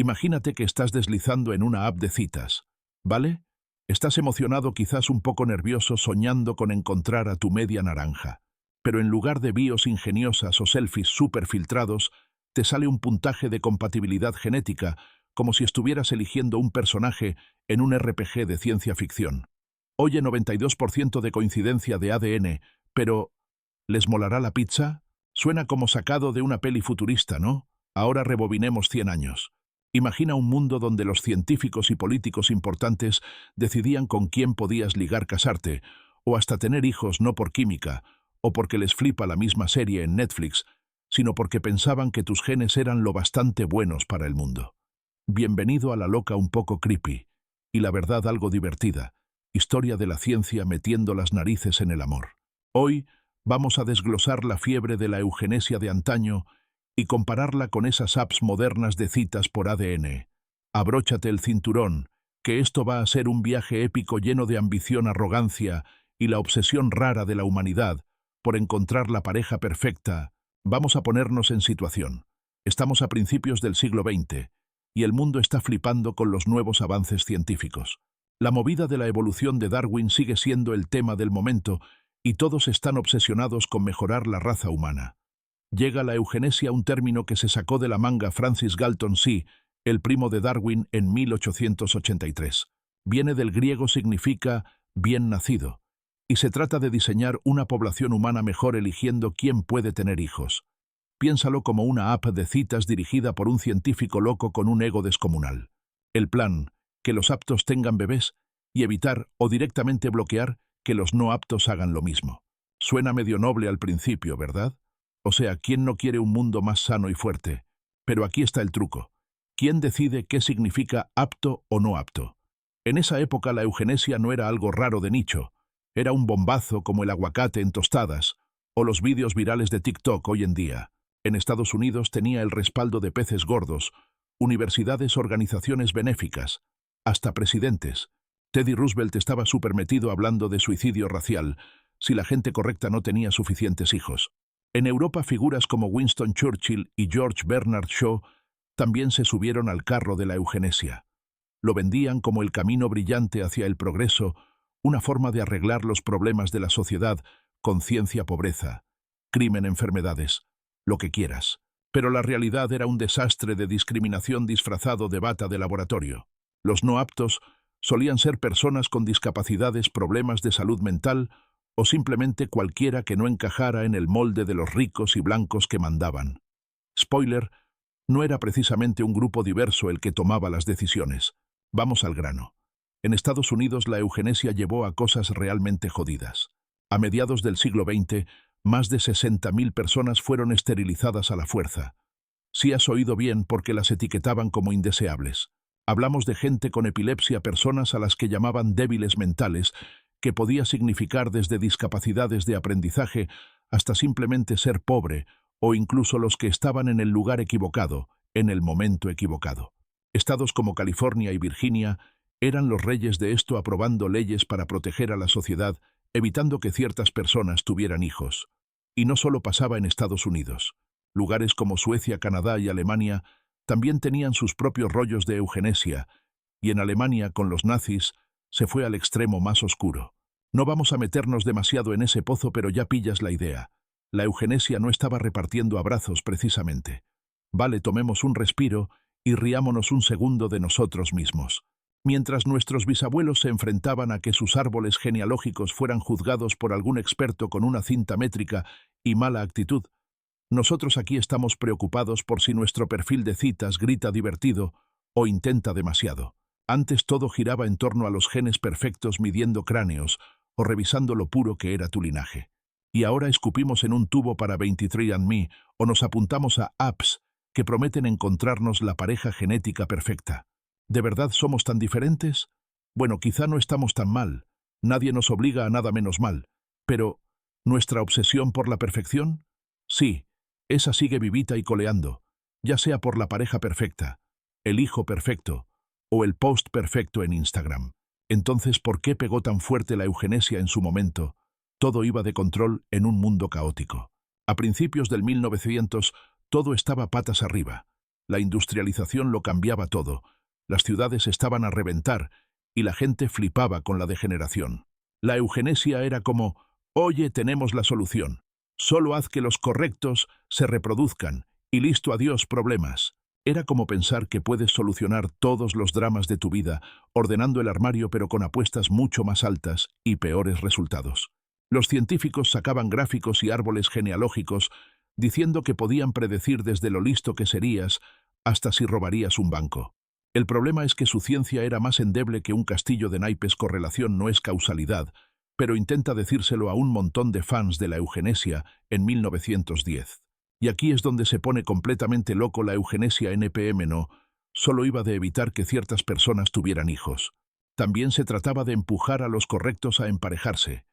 Imagínate que estás deslizando en una app de citas, ¿vale? Estás emocionado, quizás un poco nervioso, soñando con encontrar a tu media naranja. Pero en lugar de bios ingeniosas o selfies súper filtrados, te sale un puntaje de compatibilidad genética, como si estuvieras eligiendo un personaje en un RPG de ciencia ficción. Oye, 92% de coincidencia de ADN, pero ¿les molará la pizza? Suena como sacado de una peli futurista, ¿no? Ahora rebobinemos 100 años. Imagina un mundo donde los científicos y políticos importantes decidían con quién podías ligar, casarte, o hasta tener hijos, no por química, o porque les flipa la misma serie en Netflix, sino porque pensaban que tus genes eran lo bastante buenos para el mundo. Bienvenido a la loca un poco creepy, y la verdad algo divertida, historia de la ciencia metiendo las narices en el amor. Hoy vamos a desglosar la fiebre de la eugenesia de antaño y compararla con esas apps modernas de citas por ADN. Abróchate el cinturón, que esto va a ser un viaje épico lleno de ambición, arrogancia y la obsesión rara de la humanidad por encontrar la pareja perfecta. Vamos a ponernos en situación. Estamos a principios del siglo XX y el mundo está flipando con los nuevos avances científicos. La movida de la evolución de Darwin sigue siendo el tema del momento y todos están obsesionados con mejorar la raza humana. Llega la eugenesia, un término que se sacó de la manga Francis Galton, sí, el primo de Darwin, en 1883. Viene del griego, significa bien nacido, y se trata de diseñar una población humana mejor eligiendo quién puede tener hijos. Piénsalo como una app de citas dirigida por un científico loco con un ego descomunal. El plan, que los aptos tengan bebés, y evitar o directamente bloquear que los no aptos hagan lo mismo. Suena medio noble al principio, ¿verdad? O sea, ¿quién no quiere un mundo más sano y fuerte? Pero aquí está el truco. ¿Quién decide qué significa apto o no apto? En esa época la eugenesia no era algo raro de nicho. Era un bombazo como el aguacate en tostadas o los vídeos virales de TikTok hoy en día. En Estados Unidos tenía el respaldo de peces gordos, universidades, organizaciones benéficas, hasta presidentes. Teddy Roosevelt estaba súper metido hablando de suicidio racial, si la gente correcta no tenía suficientes hijos. En Europa figuras como Winston Churchill y George Bernard Shaw también se subieron al carro de la eugenesia. Lo vendían como el camino brillante hacia el progreso, una forma de arreglar los problemas de la sociedad, conciencia, pobreza, crimen, enfermedades, lo que quieras. Pero la realidad era un desastre de discriminación disfrazado de bata de laboratorio. Los no aptos solían ser personas con discapacidades, problemas de salud mental o simplemente cualquiera que no encajara en el molde de los ricos y blancos que mandaban. Spoiler, no era precisamente un grupo diverso el que tomaba las decisiones. Vamos al grano. En Estados Unidos la eugenesia llevó a cosas realmente jodidas. A mediados del siglo XX, más de 60.000 personas fueron esterilizadas a la fuerza. Sí has oído bien, porque las etiquetaban como indeseables. Hablamos de gente con epilepsia, personas a las que llamaban débiles mentales, que podía significar desde discapacidades de aprendizaje hasta simplemente ser pobre, o incluso los que estaban en el lugar equivocado, en el momento equivocado. Estados como California y Virginia eran los reyes de esto, aprobando leyes para proteger a la sociedad, evitando que ciertas personas tuvieran hijos. Y no solo pasaba en Estados Unidos. Lugares como Suecia, Canadá y Alemania también tenían sus propios rollos de eugenesia, y en Alemania, con los nazis, se fue al extremo más oscuro. No vamos a meternos demasiado en ese pozo, pero ya pillas la idea. La eugenesia no estaba repartiendo abrazos precisamente. Vale, tomemos un respiro y riámonos un segundo de nosotros mismos. Mientras nuestros bisabuelos se enfrentaban a que sus árboles genealógicos fueran juzgados por algún experto con una cinta métrica y mala actitud, nosotros aquí estamos preocupados por si nuestro perfil de citas grita divertido o intenta demasiado. Antes todo giraba en torno a los genes perfectos, midiendo cráneos o revisando lo puro que era tu linaje. Y ahora escupimos en un tubo para 23andMe o nos apuntamos a apps que prometen encontrarnos la pareja genética perfecta. ¿De verdad somos tan diferentes? Bueno, quizá no estamos tan mal. Nadie nos obliga a nada, menos mal. Pero, ¿nuestra obsesión por la perfección? Sí, esa sigue vivita y coleando, ya sea por la pareja perfecta, el hijo perfecto o el post perfecto en Instagram. Entonces, ¿por qué pegó tan fuerte la eugenesia en su momento? Todo iba de control en un mundo caótico. A principios del 1900, todo estaba patas arriba. La industrialización lo cambiaba todo. Las ciudades estaban a reventar y la gente flipaba con la degeneración. La eugenesia era como, oye, tenemos la solución. Solo haz que los correctos se reproduzcan y listo, adiós problemas. Era como pensar que puedes solucionar todos los dramas de tu vida ordenando el armario pero con apuestas mucho más altas y peores resultados. Los científicos sacaban gráficos y árboles genealógicos diciendo que podían predecir desde lo listo que serías hasta si robarías un banco. El problema es que su ciencia era más endeble que un castillo de naipes. Correlación no es causalidad, pero intenta decírselo a un montón de fans de la eugenesia en 1910. Y aquí es donde se pone completamente loco. La eugenesia NPM no solo iba de evitar que ciertas personas tuvieran hijos. También se trataba de empujar a los correctos a emparejarse.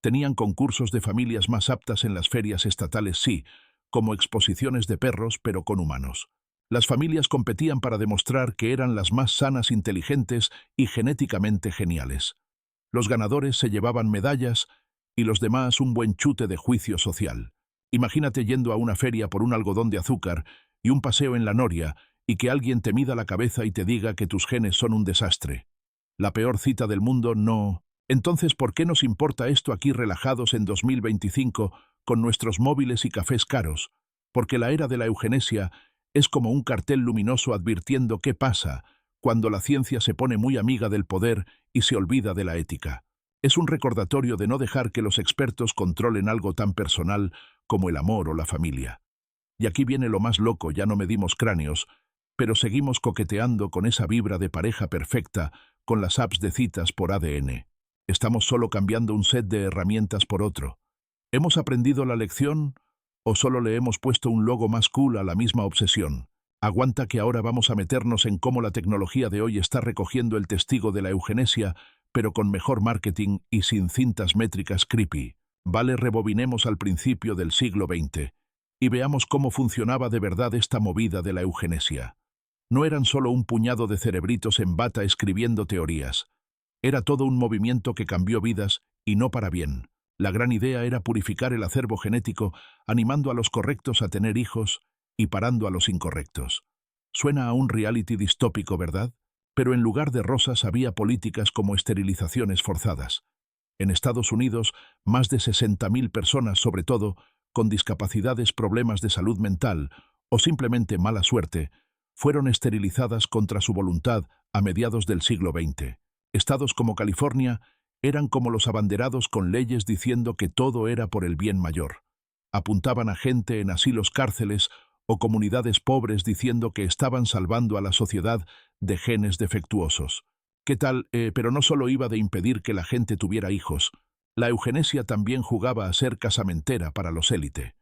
Tenían concursos de familias más aptas en las ferias estatales, sí, como exposiciones de perros, pero con humanos. Las familias competían para demostrar que eran las más sanas, inteligentes y genéticamente geniales. Los ganadores se llevaban medallas y los demás un buen chute de juicio social. Imagínate yendo a una feria por un algodón de azúcar y un paseo en la noria y que alguien te mida la cabeza y te diga que tus genes son un desastre. La peor cita del mundo, no. Entonces, ¿por qué nos importa esto aquí relajados en 2025 con nuestros móviles y cafés caros? Porque la era de la eugenesia es como un cartel luminoso advirtiendo qué pasa cuando la ciencia se pone muy amiga del poder y se olvida de la ética. Es un recordatorio de no dejar que los expertos controlen algo tan personal como el amor o la familia. Y aquí viene lo más loco, ya no medimos cráneos, pero seguimos coqueteando con esa vibra de pareja perfecta con las apps de citas por ADN. Estamos solo cambiando un set de herramientas por otro. ¿Hemos aprendido la lección o solo le hemos puesto un logo más cool a la misma obsesión? Aguanta que ahora vamos a meternos en cómo la tecnología de hoy está recogiendo el testigo de la eugenesia, pero con mejor marketing y sin cintas métricas creepy. Vale, rebobinemos al principio del siglo XX y veamos cómo funcionaba de verdad esta movida de la eugenesia. No eran solo un puñado de cerebritos en bata escribiendo teorías. Era todo un movimiento que cambió vidas y no para bien. La gran idea era purificar el acervo genético, animando a los correctos a tener hijos y parando a los incorrectos. Suena a un reality distópico, ¿verdad? Pero en lugar de rosas había políticas como esterilizaciones forzadas. En Estados Unidos, más de 60.000 personas, sobre todo, con discapacidades, problemas de salud mental o simplemente mala suerte, fueron esterilizadas contra su voluntad a mediados del siglo XX. Estados como California eran como los abanderados con leyes diciendo que todo era por el bien mayor. Apuntaban a gente en asilos, cárceles o comunidades pobres diciendo que estaban salvando a la sociedad de genes defectuosos. ¿Qué tal? Pero no solo iba de impedir que la gente tuviera hijos. La eugenesia también jugaba a ser casamentera para los élite.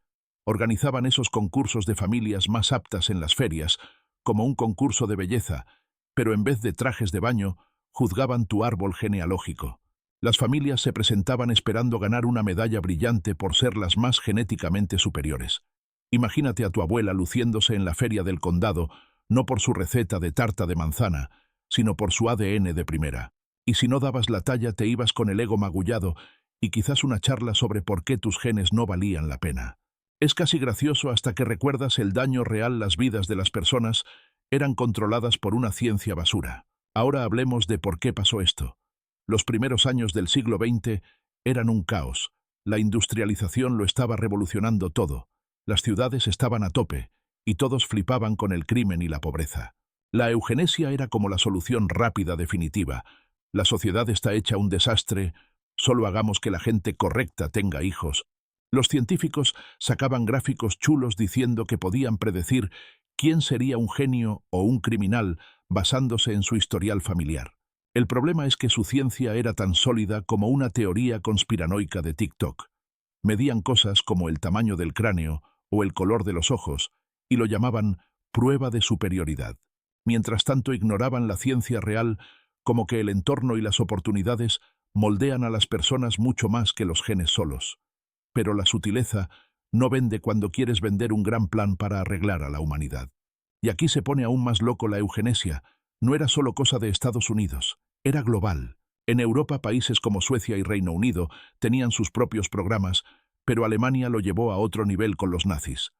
Organizaban esos concursos de familias más aptas en las ferias, como un concurso de belleza, pero en vez de trajes de baño, juzgaban tu árbol genealógico. Las familias se presentaban esperando ganar una medalla brillante por ser las más genéticamente superiores. Imagínate a tu abuela luciéndose en la feria del condado, no por su receta de tarta de manzana, sino por su ADN de primera. Y si no dabas la talla te ibas con el ego magullado y quizás una charla sobre por qué tus genes no valían la pena. Es casi gracioso hasta que recuerdas el daño real. Las vidas de las personas eran controladas por una ciencia basura. Ahora hablemos de por qué pasó esto. Los primeros años del siglo XX eran un caos. La industrialización lo estaba revolucionando todo. Las ciudades estaban a tope y todos flipaban con el crimen y la pobreza. La eugenesia era como la solución rápida definitiva. La sociedad está hecha un desastre, solo hagamos que la gente correcta tenga hijos. Los científicos sacaban gráficos chulos diciendo que podían predecir quién sería un genio o un criminal basándose en su historial familiar. El problema es que su ciencia era tan sólida como una teoría conspiranoica de TikTok. Medían cosas como el tamaño del cráneo o el color de los ojos y lo llamaban prueba de superioridad. Mientras tanto ignoraban la ciencia real, como que el entorno y las oportunidades moldean a las personas mucho más que los genes solos. Pero la sutileza no vende cuando quieres vender un gran plan para arreglar a la humanidad. Y aquí se pone aún más loco. La eugenesia no era solo cosa de Estados Unidos, era global. En Europa, países como Suecia y Reino Unido tenían sus propios programas, pero Alemania lo llevó a otro nivel con los nazis.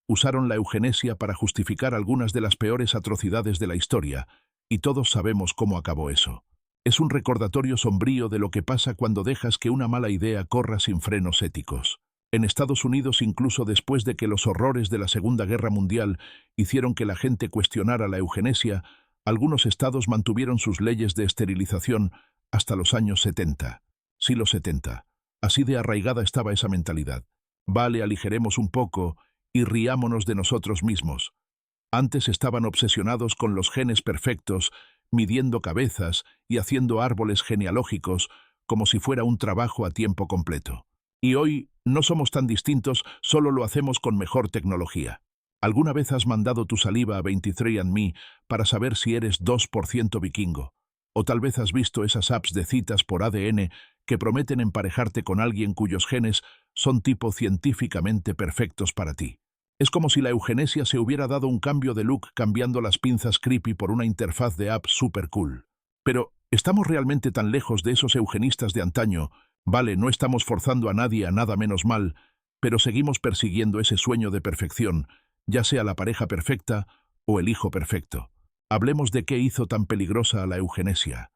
usaron la eugenesia para justificar algunas de las peores atrocidades de la historia, y todos sabemos cómo acabó eso. Es un recordatorio sombrío de lo que pasa cuando dejas que una mala idea corra sin frenos éticos. En Estados Unidos, incluso después de que los horrores de la Segunda Guerra Mundial hicieron que la gente cuestionara la eugenesia, algunos estados mantuvieron sus leyes de esterilización hasta los años 70. Sí, los 70. Así de arraigada estaba esa mentalidad. Vale, aligeremos un poco y riámonos de nosotros mismos. Antes estaban obsesionados con los genes perfectos, midiendo cabezas y haciendo árboles genealógicos como si fuera un trabajo a tiempo completo. Y hoy no somos tan distintos, solo lo hacemos con mejor tecnología. ¿Alguna vez has mandado tu saliva a 23andMe para saber si eres 2% vikingo? O tal vez has visto esas apps de citas por ADN que prometen emparejarte con alguien cuyos genes son tipo científicamente perfectos para ti. Es como si la eugenesia se hubiera dado un cambio de look cambiando las pinzas creepy por una interfaz de app super cool. Pero, ¿estamos realmente tan lejos de esos eugenistas de antaño? Vale, no estamos forzando a nadie a nada menos mal, pero seguimos persiguiendo ese sueño de perfección, ya sea la pareja perfecta o el hijo perfecto. Hablemos de qué hizo tan peligrosa a la eugenesia.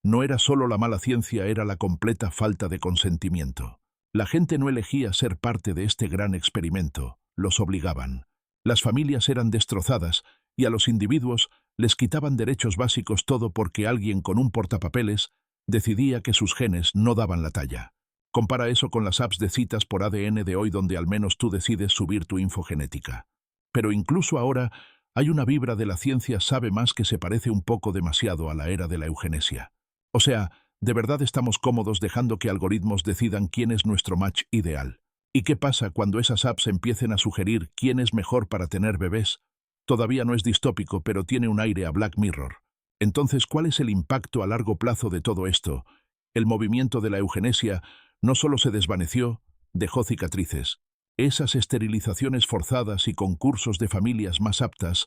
No era solo la mala ciencia, era la completa falta de consentimiento. La gente no elegía ser parte de este gran experimento, los obligaban. Las familias eran destrozadas y a los individuos les quitaban derechos básicos, todo porque alguien con un portapapeles decidía que sus genes no daban la talla. Compara eso con las apps de citas por ADN de hoy, donde al menos tú decides subir tu infogenética. Pero incluso ahora hay una vibra de la ciencia sabe más que se parece un poco demasiado a la era de la eugenesia. O sea, ¿de verdad estamos cómodos dejando que algoritmos decidan quién es nuestro match ideal? ¿Y qué pasa cuando esas apps empiecen a sugerir quién es mejor para tener bebés? Todavía no es distópico, pero tiene un aire a Black Mirror. Entonces, ¿cuál es el impacto a largo plazo de todo esto? El movimiento de la eugenesia no solo se desvaneció, dejó cicatrices. Esas esterilizaciones forzadas y concursos de familias más aptas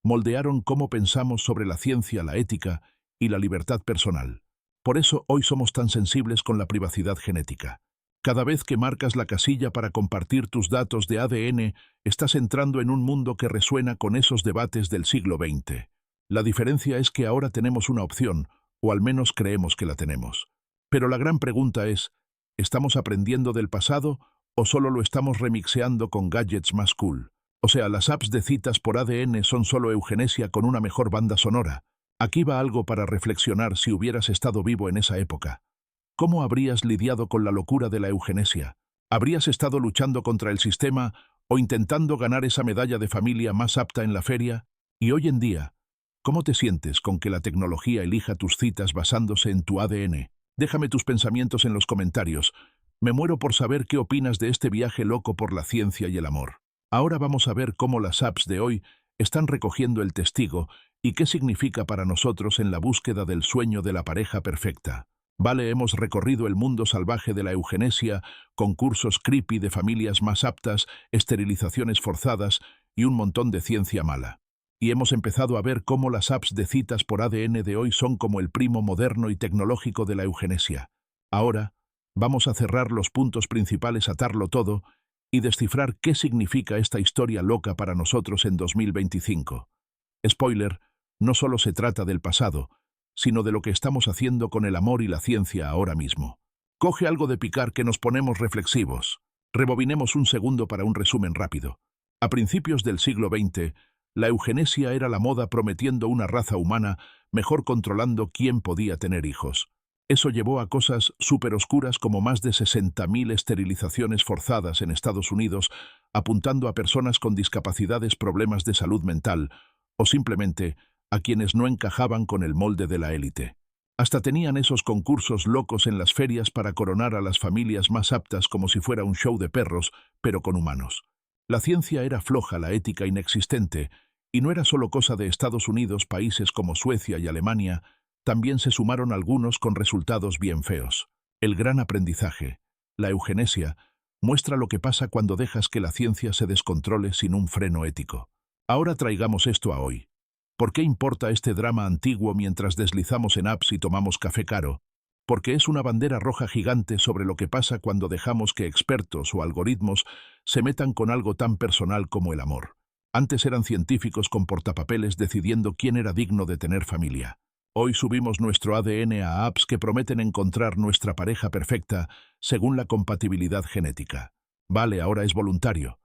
moldearon cómo pensamos sobre la ciencia, la ética y la libertad personal. Por eso hoy somos tan sensibles con la privacidad genética. Cada vez que marcas la casilla para compartir tus datos de ADN, estás entrando en un mundo que resuena con esos debates del siglo XX. La diferencia es que ahora tenemos una opción, o al menos creemos que la tenemos. Pero la gran pregunta es, ¿estamos aprendiendo del pasado o solo lo estamos remixeando con gadgets más cool? O sea, las apps de citas por ADN son solo eugenesia con una mejor banda sonora. Aquí va algo para reflexionar si hubieras estado vivo en esa época. ¿Cómo habrías lidiado con la locura de la eugenesia? ¿Habrías estado luchando contra el sistema o intentando ganar esa medalla de familia más apta en la feria? Y hoy en día, ¿cómo te sientes con que la tecnología elija tus citas basándose en tu ADN? Déjame tus pensamientos en los comentarios. Me muero por saber qué opinas de este viaje loco por la ciencia y el amor. Ahora vamos a ver cómo las apps de hoy están recogiendo el testigo y qué significa para nosotros en la búsqueda del sueño de la pareja perfecta. Vale, hemos recorrido el mundo salvaje de la eugenesia, concursos creepy de familias más aptas, esterilizaciones forzadas y un montón de ciencia mala. Y hemos empezado a ver cómo las apps de citas por ADN de hoy son como el primo moderno y tecnológico de la eugenesia. Ahora, vamos a cerrar los puntos principales, atarlo todo y descifrar qué significa esta historia loca para nosotros en 2025. Spoiler, no solo se trata del pasado, sino de lo que estamos haciendo con el amor y la ciencia ahora mismo. Coge algo de picar que nos ponemos reflexivos. Rebobinemos un segundo para un resumen rápido. A principios del siglo XX, la eugenesia era la moda, prometiendo una raza humana mejor controlando quién podía tener hijos. Eso llevó a cosas súper oscuras como más de 60.000 esterilizaciones forzadas en Estados Unidos, apuntando a personas con discapacidades, problemas de salud mental o simplemente a quienes no encajaban con el molde de la élite. Hasta tenían esos concursos locos en las ferias para coronar a las familias más aptas como si fuera un show de perros, pero con humanos. La ciencia era floja, la ética inexistente, y no era solo cosa de Estados Unidos. Países como Suecia y Alemania también se sumaron algunos con resultados bien feos. El gran aprendizaje, la eugenesia, muestra lo que pasa cuando dejas que la ciencia se descontrole sin un freno ético. Ahora traigamos esto a hoy. ¿Por qué importa este drama antiguo mientras deslizamos en apps y tomamos café caro? Porque es una bandera roja gigante sobre lo que pasa cuando dejamos que expertos o algoritmos se metan con algo tan personal como el amor. Antes eran científicos con portapapeles decidiendo quién era digno de tener familia. Hoy subimos nuestro ADN a apps que prometen encontrar nuestra pareja perfecta según la compatibilidad genética. Vale, ahora es voluntario.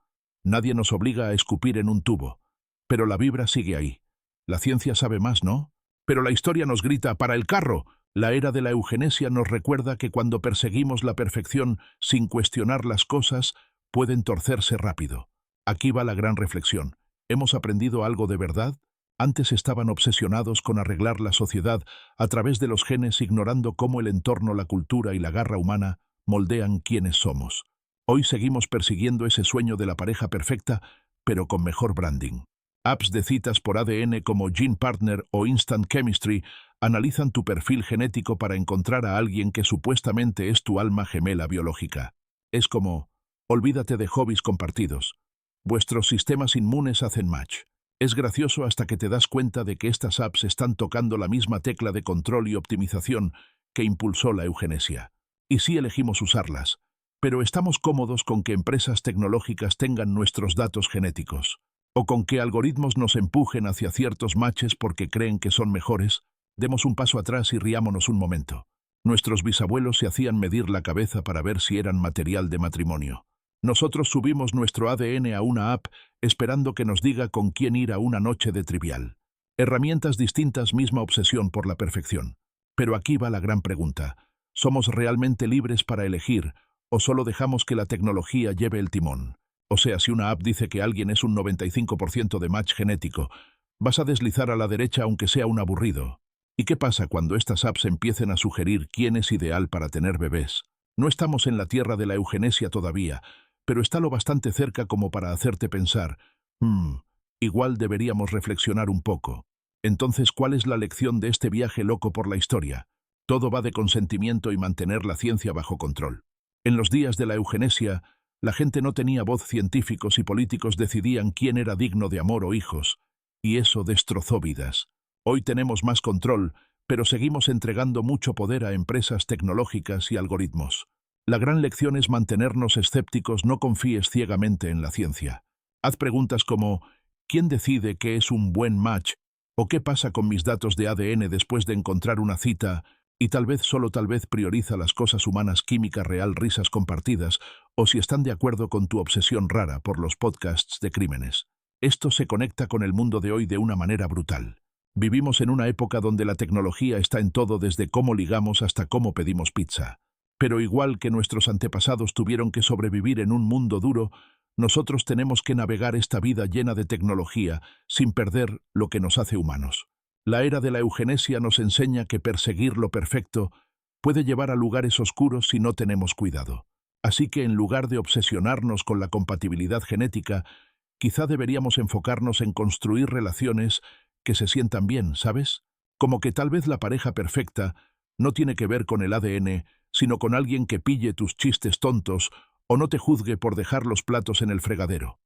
Nadie nos obliga a escupir en un tubo. Pero la vibra sigue ahí. La ciencia sabe más, ¿no? Pero la historia nos grita, ¡para el carro! La era de la eugenesia nos recuerda que cuando perseguimos la perfección sin cuestionar las cosas, pueden torcerse rápido. Aquí va la gran reflexión. ¿Hemos aprendido algo de verdad? Antes estaban obsesionados con arreglar la sociedad a través de los genes, ignorando cómo el entorno, la cultura y la garra humana moldean quiénes somos. Hoy seguimos persiguiendo ese sueño de la pareja perfecta, pero con mejor branding. Apps de citas por ADN como Gene Partner o Instant Chemistry analizan tu perfil genético para encontrar a alguien que supuestamente es tu alma gemela biológica. Es como, olvídate de hobbies compartidos. Vuestros sistemas inmunes hacen match. Es gracioso hasta que te das cuenta de que estas apps están tocando la misma tecla de control y optimización que impulsó la eugenesia. Y sí elegimos usarlas, pero estamos cómodos con que empresas tecnológicas tengan nuestros datos genéticos, o con que algoritmos nos empujen hacia ciertos matches porque creen que son mejores. Demos un paso atrás y riámonos un momento. Nuestros bisabuelos se hacían medir la cabeza para ver si eran material de matrimonio. Nosotros subimos nuestro ADN a una app esperando que nos diga con quién ir a una noche de trivial. Herramientas distintas, misma obsesión por la perfección. Pero aquí va la gran pregunta. ¿Somos realmente libres para elegir o solo dejamos que la tecnología lleve el timón? O sea, si una app dice que alguien es un 95% de match genético, vas a deslizar a la derecha aunque sea un aburrido. ¿Y qué pasa cuando estas apps empiecen a sugerir quién es ideal para tener bebés? No estamos en la tierra de la eugenesia todavía, pero está lo bastante cerca como para hacerte pensar, igual deberíamos reflexionar un poco. Entonces, ¿cuál es la lección de este viaje loco por la historia? Todo va de consentimiento y mantener la ciencia bajo control. En los días de la eugenesia, la gente no tenía voz, científicos y políticos decidían quién era digno de amor o hijos, y eso destrozó vidas. Hoy tenemos más control, pero seguimos entregando mucho poder a empresas tecnológicas y algoritmos. La gran lección es mantenernos escépticos, no confíes ciegamente en la ciencia. Haz preguntas como, ¿quién decide qué es un buen match? ¿O qué pasa con mis datos de ADN después de encontrar una cita? Y tal vez, solo tal vez, prioriza las cosas humanas, química real, risas compartidas, o si están de acuerdo con tu obsesión rara por los podcasts de crímenes. Esto se conecta con el mundo de hoy de una manera brutal. Vivimos en una época donde la tecnología está en todo, desde cómo ligamos hasta cómo pedimos pizza. Pero igual que nuestros antepasados tuvieron que sobrevivir en un mundo duro, nosotros tenemos que navegar esta vida llena de tecnología sin perder lo que nos hace humanos. La era de la eugenesia nos enseña que perseguir lo perfecto puede llevar a lugares oscuros si no tenemos cuidado. Así que en lugar de obsesionarnos con la compatibilidad genética, quizá deberíamos enfocarnos en construir relaciones que se sientan bien, ¿sabes? Como que tal vez la pareja perfecta no tiene que ver con el ADN, sino con alguien que pille tus chistes tontos o no te juzgue por dejar los platos en el fregadero.